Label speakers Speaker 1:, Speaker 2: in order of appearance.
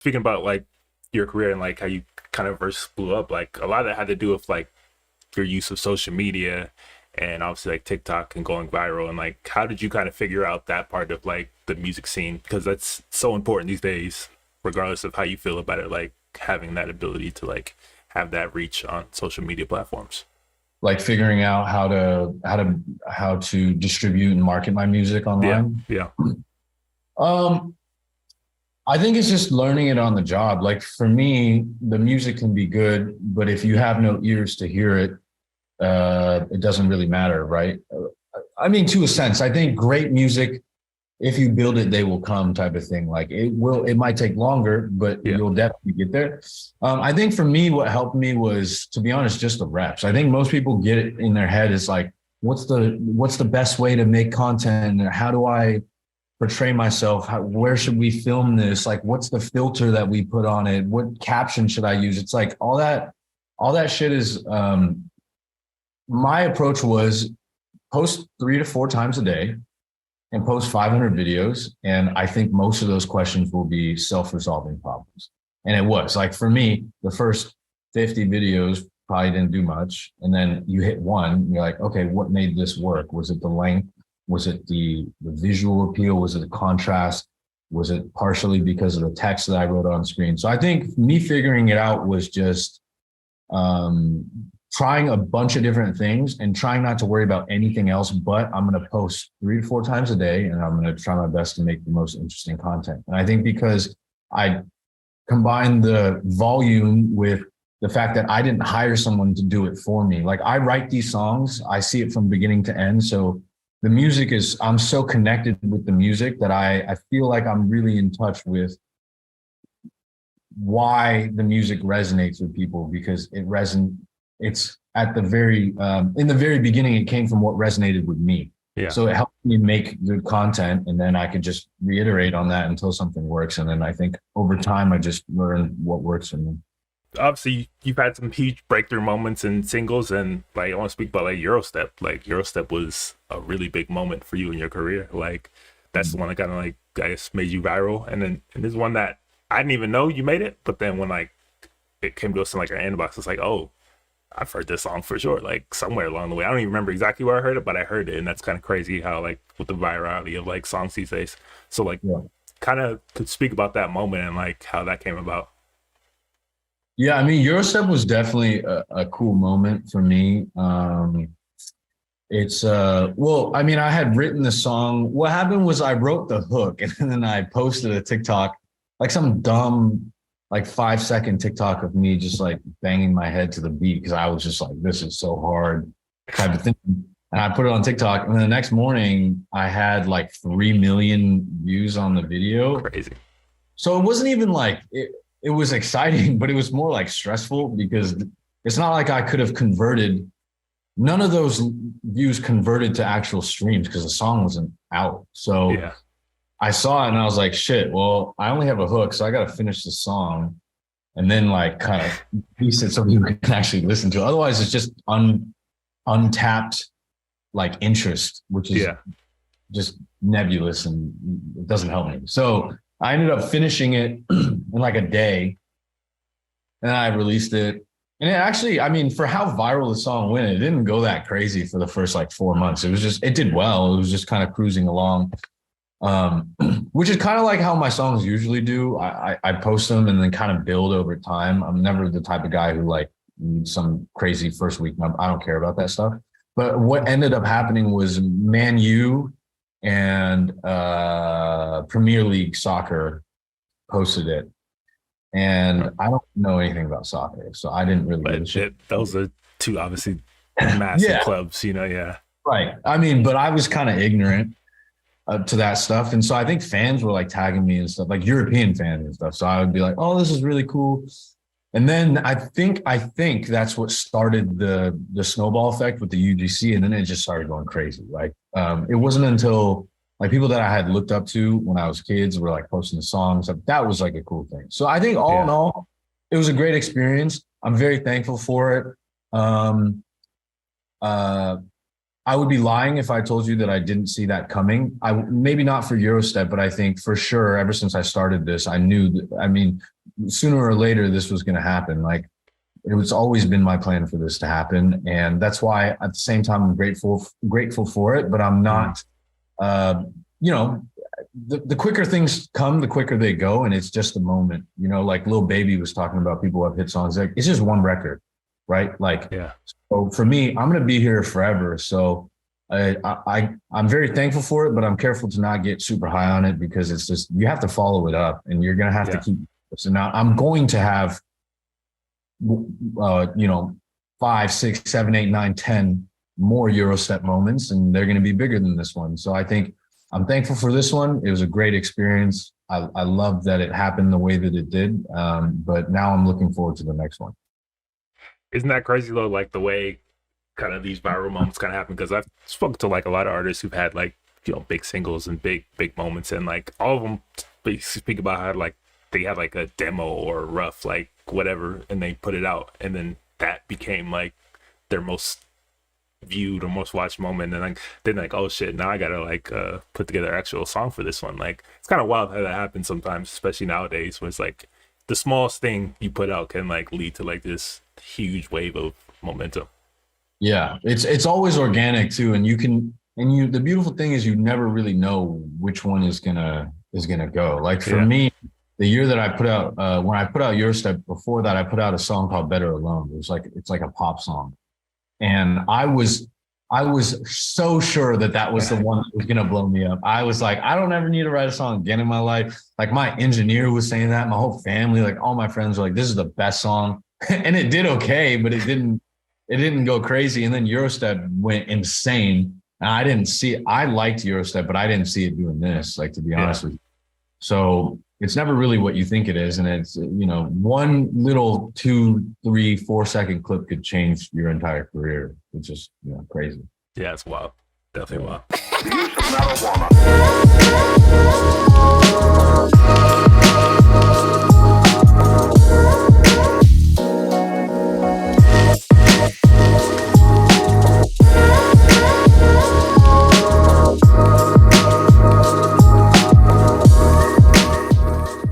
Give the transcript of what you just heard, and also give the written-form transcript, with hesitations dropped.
Speaker 1: speaking about like your career and like how you kind of first blew up, like a lot of that had to do with like your use of social media and obviously like TikTok and going viral. And like, how did you kind of figure out that part of like the music scene? Because that's so important these days, regardless of how you feel about it, like having that ability to like have that reach on social media platforms.
Speaker 2: Like figuring out how to distribute and market my music
Speaker 1: Yeah.
Speaker 2: online.
Speaker 1: Yeah.
Speaker 2: Um, I think it's just learning it on the job. Like for me, the music can be good, but if you have no ears to hear it, it doesn't really matter, right? I mean, to a sense, I think great music, if you build it, they will come type of thing. Like it might take longer, but
Speaker 1: Yeah.
Speaker 2: you'll definitely get there. I think for me, what helped me was, to be honest, just the reps. I think most people get it in their head is like, what's the best way to make content? How do I portray myself? Where should we film this? Like, what's the filter that we put on it? What caption should I use? It's like all that shit is, my approach was post 3 to 4 times a day and post 500 videos. And I think most of those questions will be self-resolving problems. And it was like, for me, the first 50 videos probably didn't do much. And then you hit one, and you're like, okay, what made this work? Was it the length? Was it the visual appeal? Was it the contrast? Was it partially because of the text that I wrote on screen? So I think me figuring it out was just um, trying a bunch of different things and trying not to worry about anything else. But I'm going to post 3 to 4 times a day, and I'm going to try my best to make the most interesting content. And I think because I combined the volume with the fact that I didn't hire someone to do it for me. Like I write these songs, I see it from beginning to end. So the music is, I'm so connected with the music that I feel like I'm really in touch with why the music resonates with people, because it's at the very in the very beginning, it came from what resonated with me.
Speaker 1: Yeah.
Speaker 2: So it helped me make good content, and then I could just reiterate on that until something works. And then I think over time I just learned what works for me.
Speaker 1: Obviously you've had some huge breakthrough moments in singles, and like I want to speak about like Eurostep. Like Eurostep was a really big moment for you in your career. Like that's the one that kind of like I guess made you viral. And this one that I didn't even know you made it, but then when like it came to us in like our inbox, it's like, oh, I've heard this song for sure, like somewhere along the way. I don't even remember exactly where I heard it, but I heard it. And that's kind of crazy how like with the virality of like songs these days. So like
Speaker 2: Yeah.
Speaker 1: kind of could speak about that moment and like how that came about.
Speaker 2: Yeah, I mean, Eurostep was definitely a cool moment for me. It's well, I mean, I had written the song. What happened was I wrote the hook and then I posted a TikTok, like some dumb, like 5 second TikTok of me just like banging my head to the beat because I was just like, this is so hard type of thing. And I put it on TikTok, and then the next morning I had like 3 million views on the video.
Speaker 1: Crazy.
Speaker 2: So it wasn't even like it was exciting, but it was more like stressful because it's not like I could have converted. None of those views converted to actual streams because the song wasn't out. So
Speaker 1: Yeah.
Speaker 2: I saw it and I was like, shit, well, I only have a hook, so I got to finish the song and then like kind of piece it so people can actually listen to it. Otherwise, it's just untapped like interest, which is
Speaker 1: Yeah.
Speaker 2: just nebulous and it doesn't help me. So I ended up finishing it in like a day, and I released it. And it actually, I mean, for how viral the song went, it didn't go that crazy for the first like 4 months. It was just, it did well. It was just kind of cruising along, um, which is kind of like how my songs usually do. I post them and then kind of build over time. I'm never the type of guy who like needs some crazy first week number. I don't care about that stuff. But what ended up happening was Man U and Premier League Soccer posted it. And I don't know anything about soccer, so I didn't really give a
Speaker 1: But
Speaker 2: shit.
Speaker 1: those are two obviously massive
Speaker 2: Yeah,
Speaker 1: clubs, you know. Yeah.
Speaker 2: right. I mean, but I was kind of ignorant to that stuff. And so I think fans were like tagging me and stuff, like European fans and stuff. So I would be like, oh, this is really cool. And then I think that's what started the snowball effect with the UGC, and then it just started going crazy. Like it wasn't until like people that I had looked up to when I was kids were like posting the songs. Like, that was like a cool thing. So I think all in
Speaker 1: Yeah.
Speaker 2: all, it was a great experience. I'm very thankful for it. Um, uh, I would be lying if I told you that I didn't see that coming. I maybe not for Eurostep, but I think for sure, ever since I started this, I knew that, I mean, sooner or later this was going to happen. Like it was always been my plan for this to happen. And that's why at the same time, I'm grateful for it, but I'm not, you know, the quicker things come, the quicker they go. And it's just a moment, you know, like Lil Baby was talking about people who have hit songs. Like it's just one record, right? Like,
Speaker 1: Yeah.
Speaker 2: So for me, I'm going to be here forever. So I'm very thankful for it, but I'm careful to not get super high on it because it's just, you have to follow it up and you're going to have to keep. So now I'm going to have, you know, 5, 6, 7, 8, 9, 10 more Eurostep moments, and they're going to be bigger than this one. So I think I'm thankful for this one. It was a great experience. I love that it happened the way that it did. But now I'm looking forward to the next one.
Speaker 1: Isn't that crazy though? Like the way kind of these viral moments kind of happen, because I've spoken to like a lot of artists who've had like, you know, big singles and big moments, and like all of them speak about how like they had like a demo or a rough like whatever, and they put it out, and then that became like their most viewed or most watched moment, and like then like, oh shit, now I gotta like put together an actual song for this one. Like it's kind of wild how that happens sometimes, especially nowadays, when it's like the smallest thing you put out can like lead to like this huge wave of momentum.
Speaker 2: Yeah, it's always organic too, and the beautiful thing is you never really know which one is gonna go. Like for me, the year that I put out when I put out Eurostep, before that I put out a song called Better Alone. It's like a pop song, and I was so sure that was the one that was gonna blow me up. I was like, I don't ever need to write a song again in my life. Like my engineer was saying that, my whole family, like all my friends were like, this is the best song. And it did okay, but it didn't go crazy. And then Eurostep went insane. And I liked Eurostep, but I didn't see it doing this, like, to be honest with you. So it's never really what you think it is. And it's, you know, one little 2, 3, 4 second clip could change your entire career, which is, you know, crazy.
Speaker 1: Yeah, it's wild. Definitely wild.
Speaker 3: Use marijuana.